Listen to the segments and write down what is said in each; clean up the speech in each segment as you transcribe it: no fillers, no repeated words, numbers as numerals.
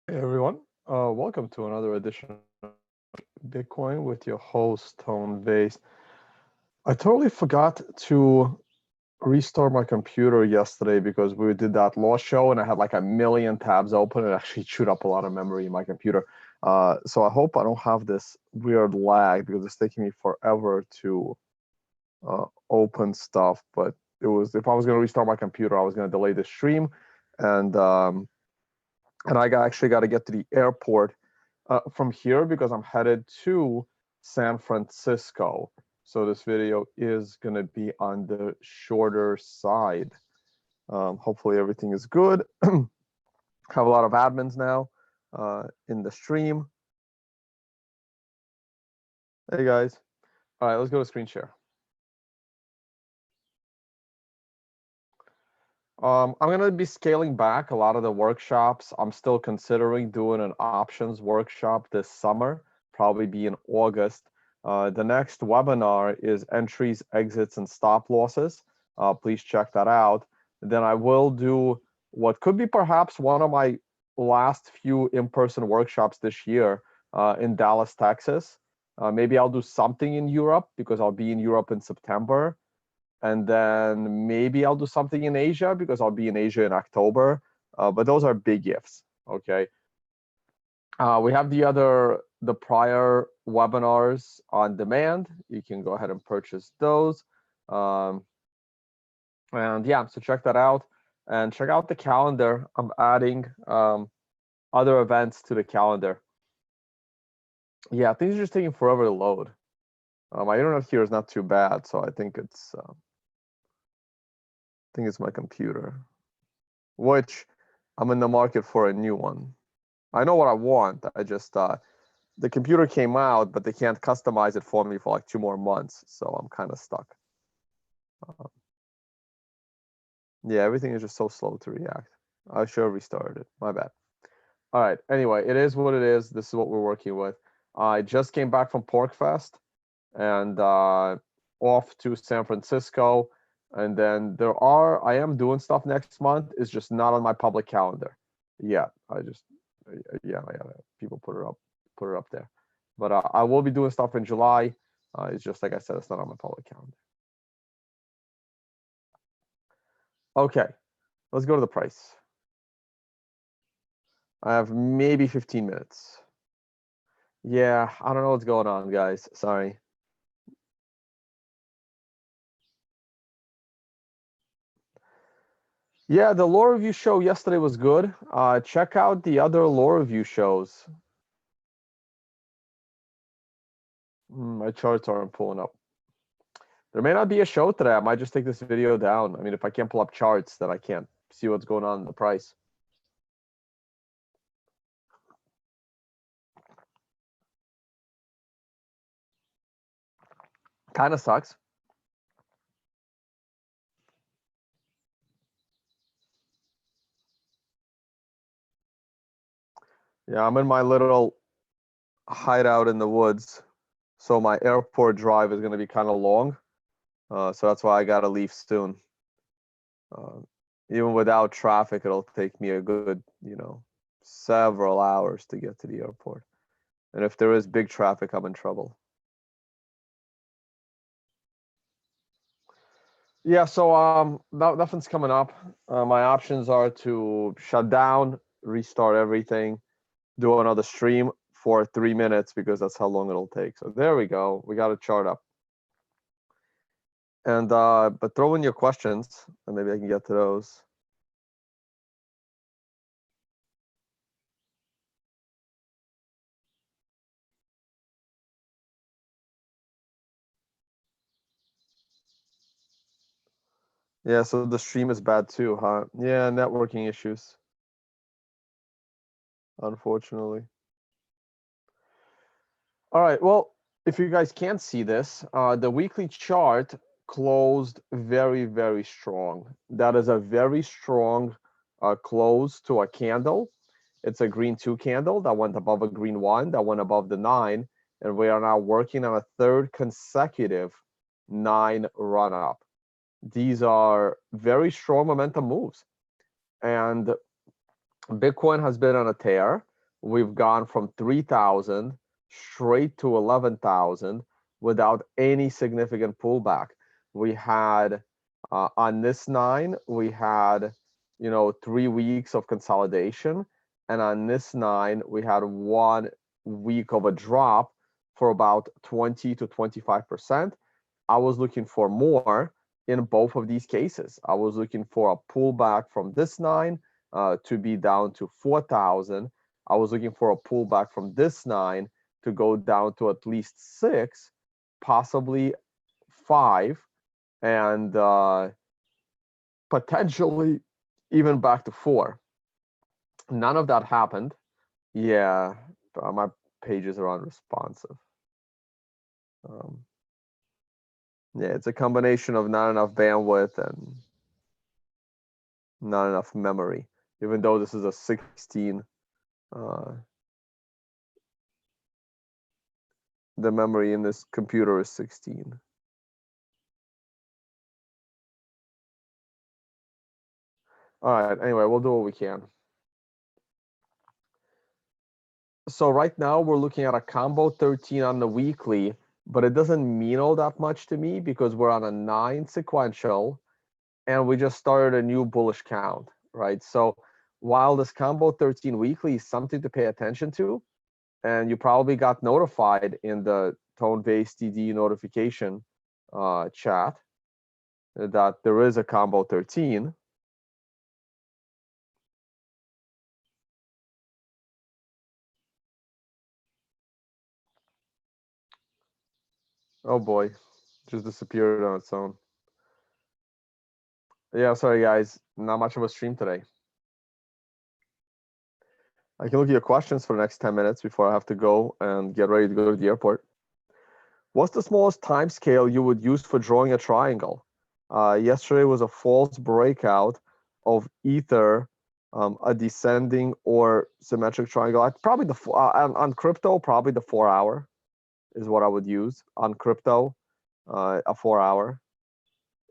Hey everyone, welcome to another edition of Bitcoin with your host Tone Base. I totally forgot to restart my computer yesterday because we did that law show and I had like a million tabs open. It actually chewed up a lot of memory in my computer. So I hope I don't have this weird lag because it's taking me forever to open stuff. But if I was going to restart my computer, I was going to delay the stream, and actually got to get to the airport from here because I'm headed to San Francisco. So this video is going to be on the shorter side. Hopefully everything is good. Have a lot of admins now in the stream. Hey guys. All right, let's go to screen share. I'm going to be scaling back a lot of the workshops. I'm still considering doing an options workshop this summer, probably be in August. The next webinar is entries, exits, and stop losses. Please check that out. Then I will do what could be perhaps one of my last few in-person workshops this year in Dallas, Texas. Maybe I'll do something in Europe because I'll be in Europe in September. And then maybe I'll do something in Asia because I'll be in Asia in October. But those are big ifs. Okay. We have the prior webinars on demand. You can go ahead and purchase those. And yeah, so check that out and check out the calendar. I'm adding other events to the calendar. Yeah, things are just taking forever to load. My internet here is not too bad, so I think it's my computer, which I'm in the market for a new one. I know what I want. I just the computer came out, but they can't customize it for me for like 2 more months, so I'm kind of stuck. Yeah, everything is just so slow to react. I should have restarted it. My bad. All right. Anyway, it is what it is. This is what we're working with. I just came back from PorkFest and off to San Francisco. And then I am doing stuff next month. It's just not on my public calendar. Yeah, yeah, people put it up there. But I will be doing stuff in July. It's just like I said, it's not on my public calendar. Okay, let's go to the price. I have maybe 15 minutes. Yeah, I don't know what's going on, guys. Sorry. Yeah, the lore review show yesterday was good. Check out the other lore review shows. My charts aren't pulling up. There may not be a show today. I might just take this video down. I mean, if I can't pull up charts, then I can't see what's going on in the price. Kind of sucks. Yeah, I'm in my little hideout in the woods. So my airport drive is going to be kind of long. So that's why I got to leave soon. Even without traffic, it'll take me a good, several hours to get to the airport. And if there is big traffic, I'm in trouble. Yeah, so nothing's coming up. My options are to shut down, restart everything, do another stream for 3 minutes because that's how long it'll take. So there we go. We got a chart up. And but throw in your questions and maybe I can get to those. Yeah, so the stream is bad too, huh? Yeah, networking issues, unfortunately. All right, well, if you guys can't see this, the weekly chart closed very, very strong. That is a very strong close to a candle. It's a green 2 candle that went above a green 1, that went above the 9, and we are now working on a third consecutive 9 run up. These are very strong momentum moves. And Bitcoin has been on a tear. we've gone from 3,000 straight to 11,000 without any significant pullback. We had on this 9, we had 3 weeks of consolidation, and on this 9, we had 1 week of a drop for about 20 to 25%. I was looking for more in both of these cases. I was looking for a pullback from this 9 to be down to 4,000. I was looking for a pullback from this 9 to go down to at least 6, possibly 5, and potentially even back to 4. None of that happened. Yeah, my pages are unresponsive. Yeah, it's a combination of not enough bandwidth and not enough memory, even though this is a 16. The memory in this computer is 16. All right, anyway, we'll do what we can. So right now we're looking at a combo 13 on the weekly, but it doesn't mean all that much to me because we're on a 9 sequential and we just started a new bullish count, right? So while this combo 13 weekly is something to pay attention to, and you probably got notified in the tone-based TD notification chat that there is a combo 13. Oh boy, just disappeared on its own. Yeah, sorry guys, not much of a stream today. I can look at your questions for the next 10 minutes before I have to go and get ready to go to the airport. What's the smallest time scale you would use for drawing a triangle? Yesterday was a false breakout of either a descending or symmetric triangle. Probably on crypto, probably the 4-hour is what I would use on crypto, a 4-hour.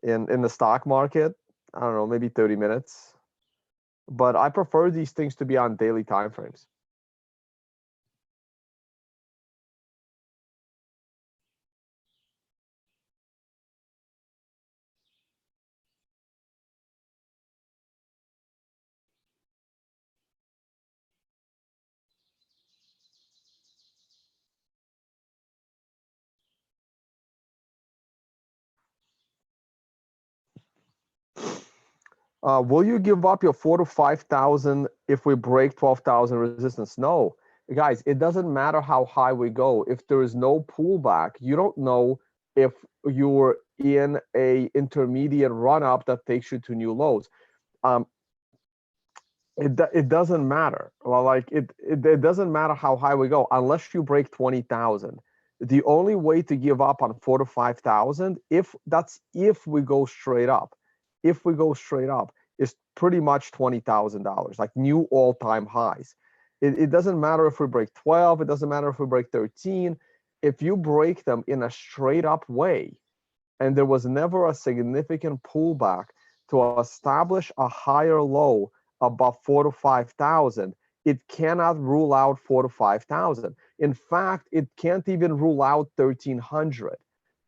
In the stock market, I don't know, maybe 30 minutes. But I prefer these things to be on daily timeframes. Will you give up your 4,000 to 5,000 if we break 12,000 resistance? No, guys, it doesn't matter how high we go. If there is no pullback, you don't know if you're in a intermediate run up that takes you to new lows. It doesn't matter. Well, like it doesn't matter how high we go unless you break 20,000. The only way to give up on 4,000 to 5,000 if we go straight up. If we go straight up, is pretty much $20,000, like new all-time highs. It doesn't matter if we break 12. It doesn't matter if we break 13. If you break them in a straight up way, and there was never a significant pullback to establish a higher low above 4,000 to 5,000, it cannot rule out 4,000 to 5,000. In fact, it can't even rule out 1,300.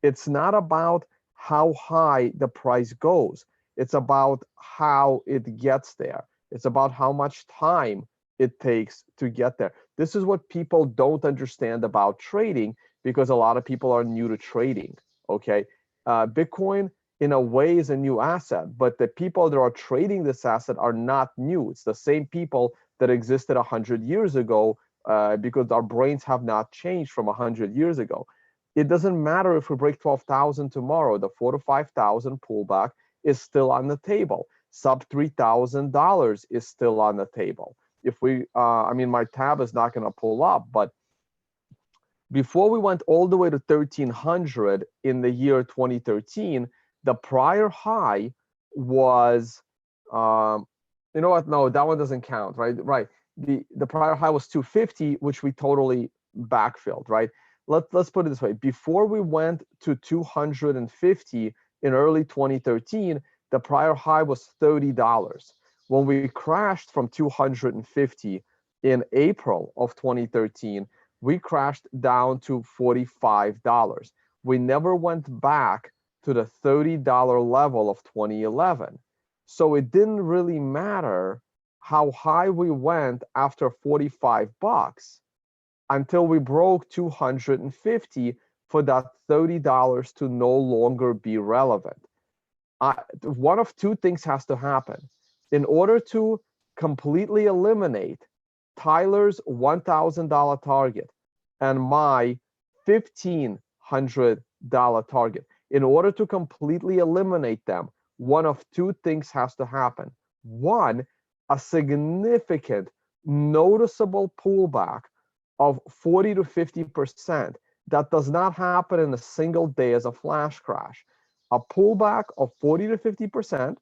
It's not about how high the price goes. It's about how it gets there. It's about how much time it takes to get there. This is what people don't understand about trading because a lot of people are new to trading. Okay, Bitcoin in a way is a new asset, but the people that are trading this asset are not new. It's the same people that existed 100 years ago because our brains have not changed from 100 years ago. It doesn't matter if we break 12,000 tomorrow, the 4,000 to 5,000 pullback is still on the table. Sub $3,000 is still on the table. If we, I mean, my tab is not going to pull up, but before we went all the way to 1,300 in the year 2013, the prior high was, you know what? No, that one doesn't count, right? Right. The prior high was 250, which we totally backfilled, right? Let's put it this way. Before we went to 250 in early 2013, the prior high was $30. When we crashed from 250 in April of 2013, we crashed down to $45. We never went back to the $30 level of 2011. So it didn't really matter how high we went after 45 bucks until we broke 250 for that $30 to no longer be relevant. One of two things has to happen. In order to completely eliminate Tyler's $1,000 target and my $1,500 target, in order to completely eliminate them, one of two things has to happen. One, a significant, noticeable pullback of 40 to 50% that does not happen in a single day as a flash crash. A pullback of 40 to 50%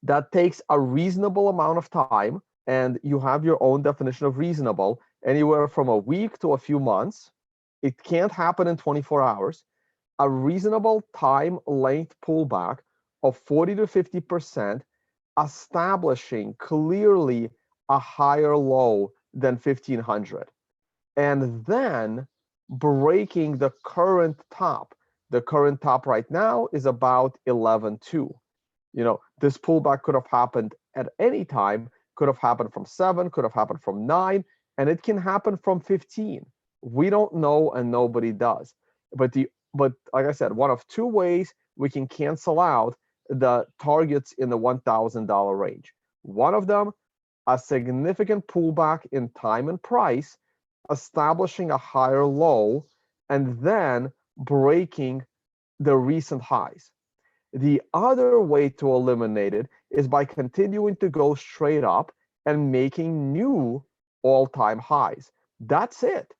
that takes a reasonable amount of time, and you have your own definition of reasonable, anywhere from a week to a few months. It can't happen in 24 hours. A reasonable time length pullback of 40 to 50%, establishing clearly a higher low than 1500, and then breaking the current top. The current top right now is about 11.2. This pullback could have happened at any time, could have happened from 7, could have happened from 9, and it can happen from 15. We don't know, and nobody does. But like I said, one of two ways we can cancel out the targets in the $1,000 range. One of them, a significant pullback in time and price, establishing a higher low, and then breaking the recent highs. The other way to eliminate it is by continuing to go straight up and making new all-time highs. That's it.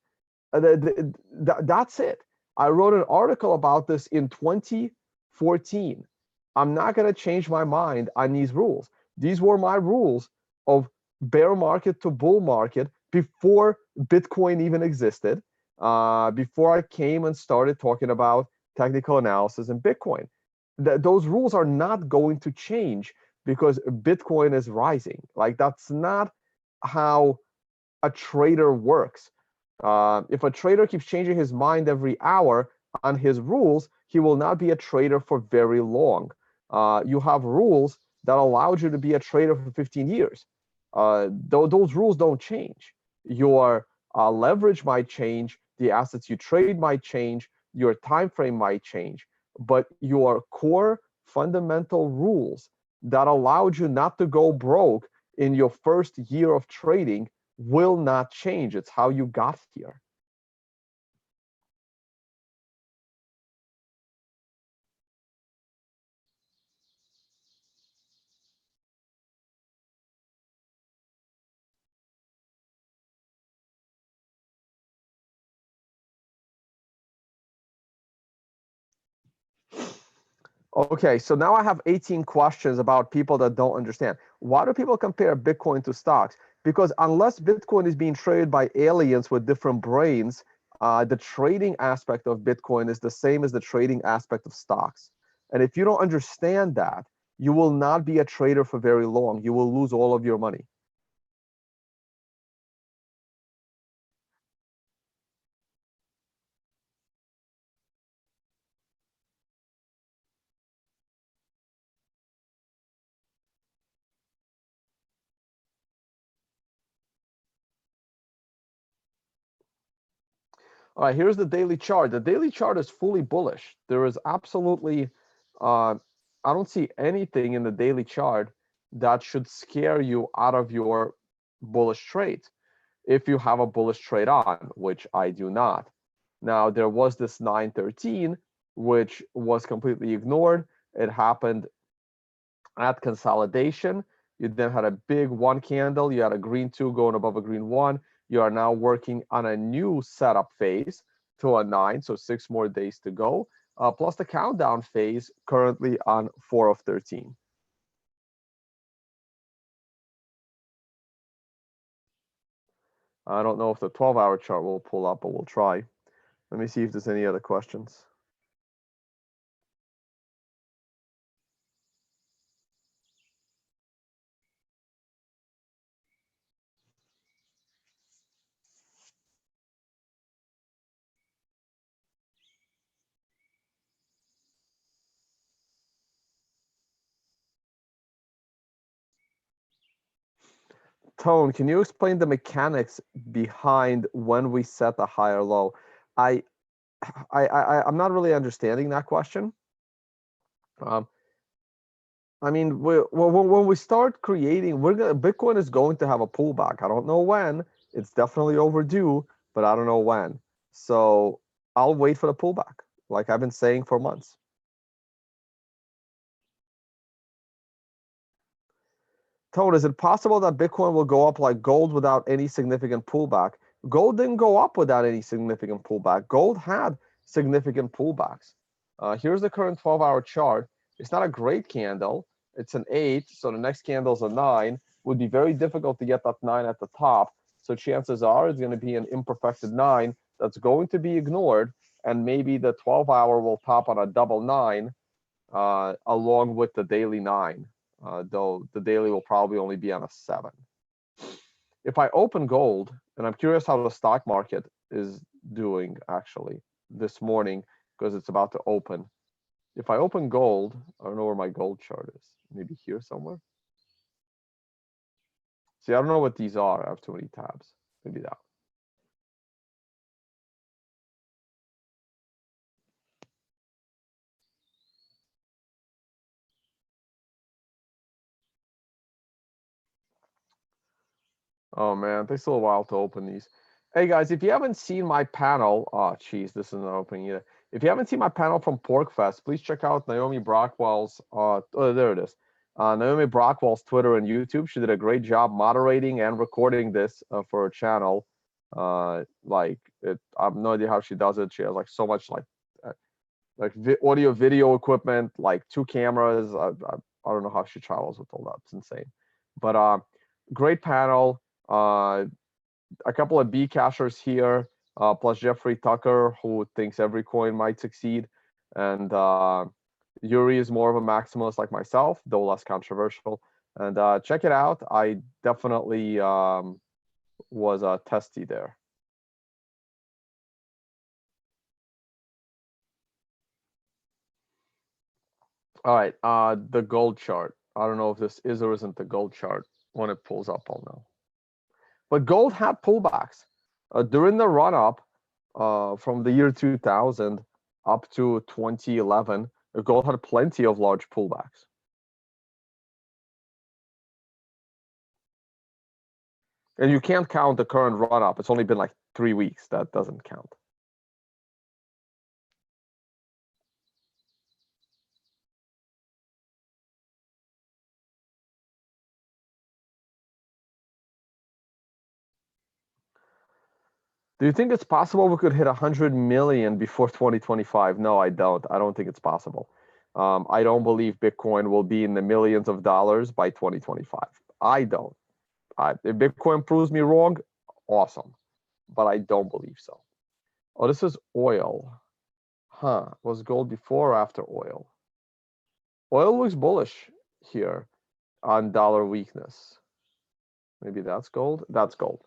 That's it. I wrote an article about this in 2014. I'm not going to change my mind on these rules. These were my rules of bear market to bull market before Bitcoin even existed, before I came and started talking about technical analysis in Bitcoin. Those rules are not going to change because Bitcoin is rising. Like, that's not how a trader works. If a trader keeps changing his mind every hour on his rules, he will not be a trader for very long. You have rules that allowed you to be a trader for 15 years. Those rules don't change. Your leverage might change, the assets you trade might change, your time frame might change, but your core fundamental rules that allowed you not to go broke in your first year of trading will not change. It's how you got here. Okay, so now I have 18 questions about people that don't understand. Why do people compare Bitcoin to stocks? Because unless Bitcoin is being traded by aliens with different brains, the trading aspect of Bitcoin is the same as the trading aspect of stocks. And if you don't understand that, you will not be a trader for very long. You will lose all of your money. All right, here's the daily chart. The daily chart is fully bullish. There is absolutely, I don't see anything in the daily chart that should scare you out of your bullish trade if you have a bullish trade on, which I do not. Now, there was this 913, which was completely ignored. It happened at consolidation. You then had a big one candle. You had a green 2 going above a green 1. You are now working on a new setup phase to a 9, so 6 more days to go, plus the countdown phase currently on 4 of 13. I don't know if the 12-hour chart will pull up, but we'll try. Let me see if there's any other questions. Tone, can you explain the mechanics behind when we set a higher low? I, I'm not really understanding that question. Um, I mean, when we start creating, Bitcoin is going to have a pullback. I don't know when. It's definitely overdue, but I don't know when. So I'll wait for the pullback, like I've been saying for months. Toad, is it possible that Bitcoin will go up like gold without any significant pullback? Gold didn't go up without any significant pullback. Gold had significant pullbacks. Here's the current 12-hour chart. It's not a great candle. It's an 8, so the next candle's a 9. Would be very difficult to get that 9 at the top. So chances are it's going to be an imperfected 9 that's going to be ignored, and maybe the 12-hour will top on a double 9 along with the daily 9. Though the daily will probably only be on a 7. If I open gold, and I'm curious how the stock market is doing actually this morning because it's about to open. If I open gold, I don't know where my gold chart is. Maybe here somewhere. See, I don't know what these are. I have too many tabs. Maybe that. Oh man, it takes a little while to open these. Hey guys, if you haven't seen my panel, oh geez, this isn't opening either. If you haven't seen my panel from PorkFest, please check out Naomi Brockwell's. Oh, there it is. Naomi Brockwell's Twitter and YouTube. She did a great job moderating and recording this for her channel. Like it, I have no idea how she does it. She has like so much like audio video equipment, like 2 cameras. I don't know how she travels with all that. It's insane. But great panel. A couple of B cashers here, plus Jeffrey Tucker, who thinks every coin might succeed, and Yuri is more of a maximalist like myself, though less controversial. And check it out. I definitely was testy there. All right, the gold chart. I don't know if this is or isn't the gold chart. When it pulls up, I'll know. But gold had pullbacks during the run up from the year 2000 up to 2011. Gold had plenty of large pullbacks. And you can't count the current run up. It's only been like 3 weeks. That doesn't count. Do you think it's possible we could hit 100 million before 2025? No, I don't. I don't think it's possible. I don't believe Bitcoin will be in the millions of dollars by 2025. I don't. If Bitcoin proves me wrong, awesome. But I don't believe so. Oh, this is oil. Huh. Was gold before or after oil? Oil looks bullish here on dollar weakness. Maybe that's gold. That's gold.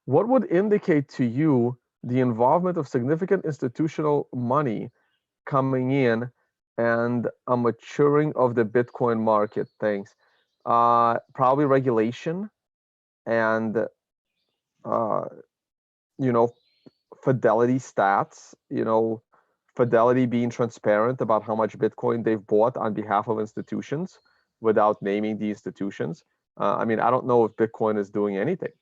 What would indicate to you the involvement of significant institutional money coming in and a maturing of the Bitcoin market? Thanks. Probably regulation and uh, you know, Fidelity stats, Fidelity being transparent about how much Bitcoin they've bought on behalf of institutions without naming the institutions. I mean, I don't know if Bitcoin is doing anything.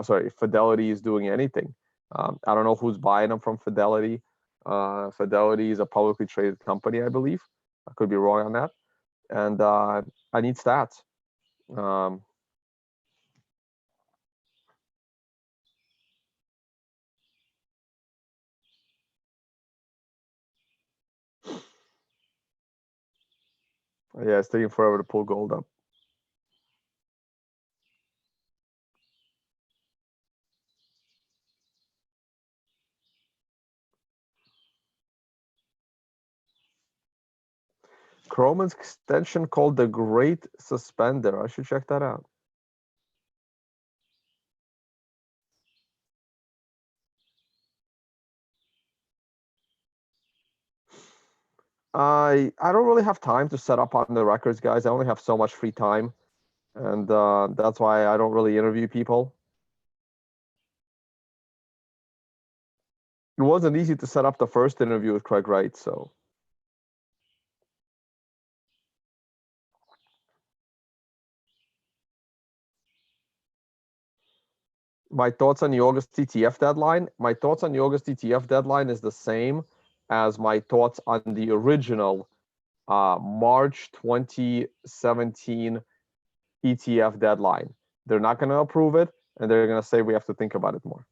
Sorry, if Fidelity is doing anything. I don't know who's buying them from Fidelity. Fidelity is a publicly traded company, I believe. I could be wrong on that. And I need stats. Um, yeah, it's taking forever to pull gold up. Chrome's extension called the Great Suspender. I should check that out. I don't really have time to set up on the records, guys. I only have so much free time. And that's why I don't really interview people. It wasn't easy to set up the first interview with Craig Wright, so. My thoughts on the August ETF deadline. My thoughts on the August ETF deadline is the same as my thoughts on the original March 2017 ETF deadline. They're not going to approve it, and they're going to say we have to think about it more.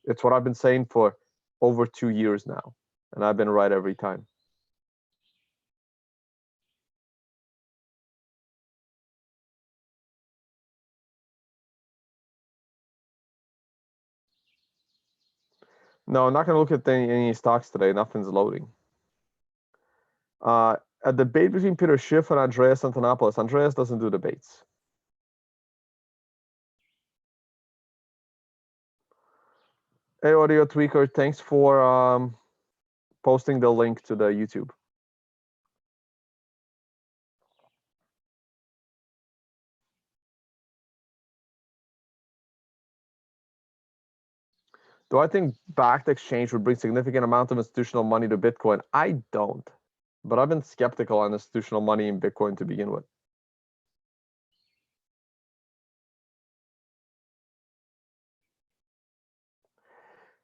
It's what I've been saying for over 2 years now, and I've been right every time. No, I'm not going to look at any stocks today. Nothing's loading. A debate between Peter Schiff and Andreas Antonopoulos. Andreas doesn't do debates. Hey, Audio Tweaker, thanks for posting the link to the YouTube. Do I think backed exchange would bring significant amount of institutional money to Bitcoin? I don't, but I've been skeptical on institutional money in Bitcoin to begin with.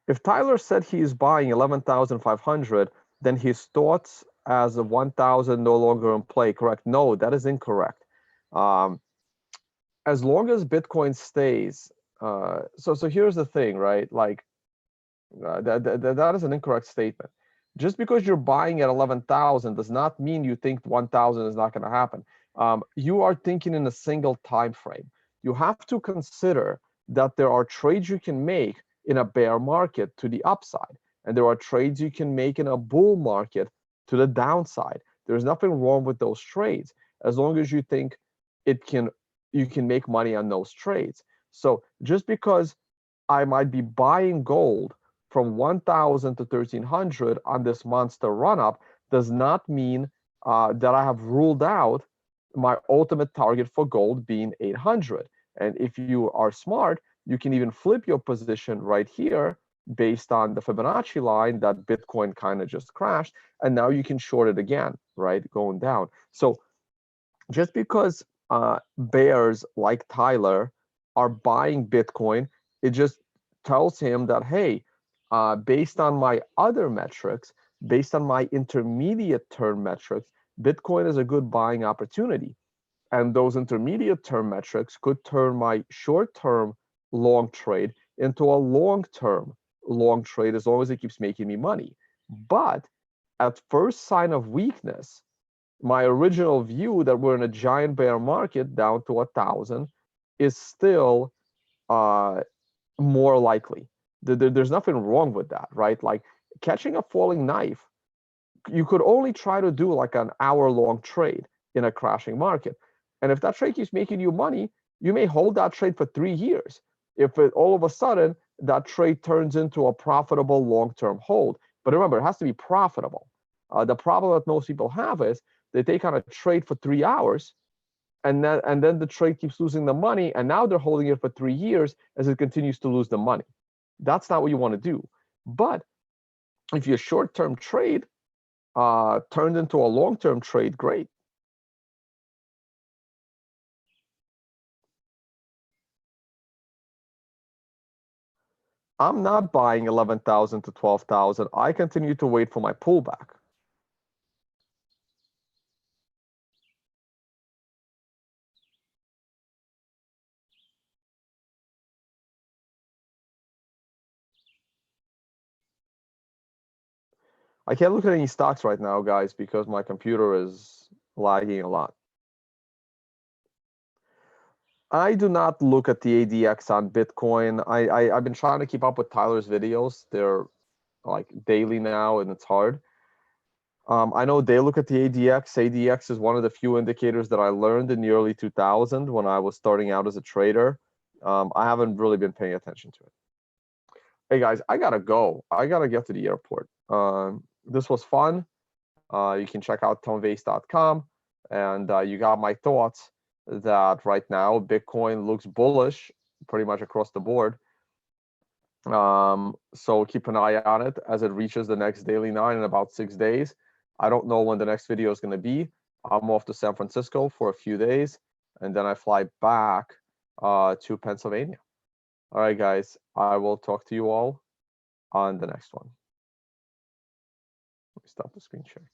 If Tyler said he is buying 11,500, then his thoughts as a 1,000 no longer in play, correct? No, that is incorrect. As long as Bitcoin stays, so here's the thing, right? Like that is an incorrect statement. Just because you're buying at 11,000 does not mean you think 1,000 is not going to happen. You are thinking in a single time frame. You have to consider that there are trades you can make in a bear market to the upside, and there are trades you can make in a bull market to the downside. There's nothing wrong with those trades as long as you think you can make money on those trades. So just because I might be buying gold from 1,000 to 1,300 on this monster run up does not mean that I have ruled out my ultimate target for gold being 800. And if you are smart, you can even flip your position right here based on the Fibonacci line that Bitcoin kind of just crashed. And now you can short it again, right? Going down. So just because bears like Tyler are buying Bitcoin, it just tells him that, hey, based on my other metrics, based on my intermediate term metrics, Bitcoin is a good buying opportunity. And those intermediate term metrics could turn my short term long trade into a long term long trade as long as it keeps making me money. But at first sign of weakness, my original view that we're in a giant bear market down to 1,000 is still more likely. There's nothing wrong with that, right? Like catching a falling knife, you could only try to do like an hour-long trade in a crashing market. And if that trade keeps making you money, you may hold that trade for 3 years. If all of a sudden that trade turns into a profitable long-term hold. But remember, it has to be profitable. The problem that most people have is they take on a trade for 3 hours and then the trade keeps losing the money, and now they're holding it for 3 years as it continues to lose the money. That's not what you want to do. But if your short-term trade turned into a long-term trade, great. I'm not buying 11,000 to 12,000. I continue to wait for my pullback. I can't look at any stocks right now, guys, because my computer is lagging a lot. I do not look at the ADX on Bitcoin. I've been trying to keep up with Tyler's videos. They're like daily now, and it's hard. I know they look at the ADX. ADX is one of the few indicators that I learned in the early 2000s when I was starting out as a trader. I haven't really been paying attention to it. Hey guys, I gotta go. I gotta get to the airport. This was fun. You can check out tomvase.com, and you got my thoughts. that right now Bitcoin looks bullish pretty much across the board. So keep an eye on it as it reaches the next daily 9 in about 6 days. I don't know when the next video is going to be. I'm off to San Francisco for a few days, and then I fly back to Pennsylvania. All right, guys, I will talk to you all on the next one. Let me stop the screen share.